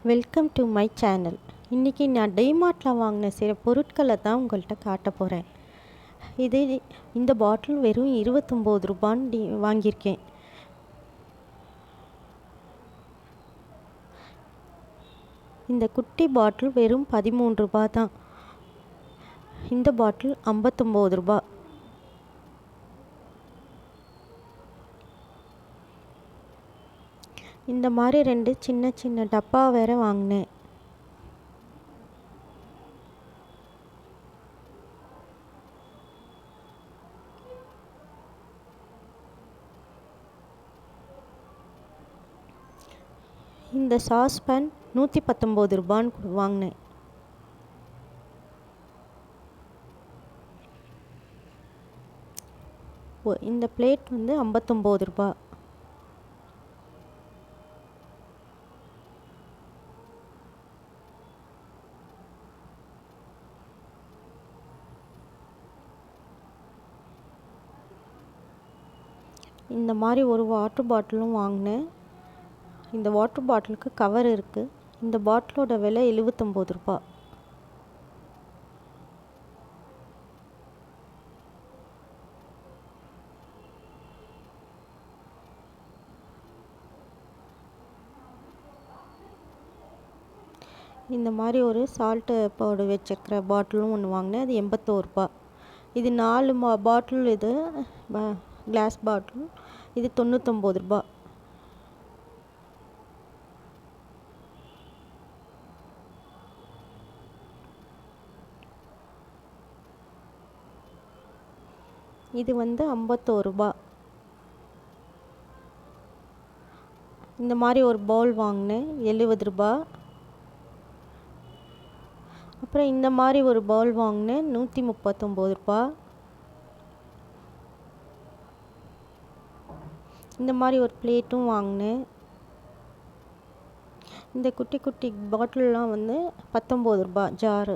Welcome to my channel. இன்றைக்கி நான் டிமார்ட்டில் வாங்கின சில பொருட்களை தான் உங்கள்கிட்ட காட்ட போகிறேன். இந்த பாட்டில் வெறும் 29 ரூபான்னு வாங்கியிருக்கேன். இந்த குட்டி பாட்டில் வெறும் 13 ரூபா தான். இந்த பாட்டில் 59 ரூபா. இந்த மாதிரி 2 சின்ன சின்ன டப்பா வேறு வாங்கினேன். இந்த சாஸ்பேன் 119 ரூபான்னு வாங்கினேன். இந்த பிளேட் 59 ரூபா. இந்த மாதிரி ஒரு வாட்டர் பாட்டிலும் வாங்கினேன். இந்த வாட்டர் பாட்டிலுக்கு கவர் இருக்குது. இந்த பாட்டிலோட விலை 79 ரூபா. இந்த மாதிரி ஒரு சால்ட்டு பவுடர் வச்சுக்கிற பாட்டிலும் ஒன்று வாங்கினேன். அது 81 ரூபா. இது 4 பாட்டில். இது கிளாஸ் பாட்டில். இது 99 ரூபா. இது 51 ரூபா. இந்த மாதிரி ஒரு பவுல் வாங்கினேன், 70 ரூபா. அப்புறம் இந்த மாதிரி ஒரு பவுல் வாங்கினேன், 139 ரூபா. இந்த மாதிரி ஒரு பிளேட்டும் வாங்கினேன். இந்த குட்டி குட்டி பாட்டில்லாம் 19 ரூபா ஜாரு.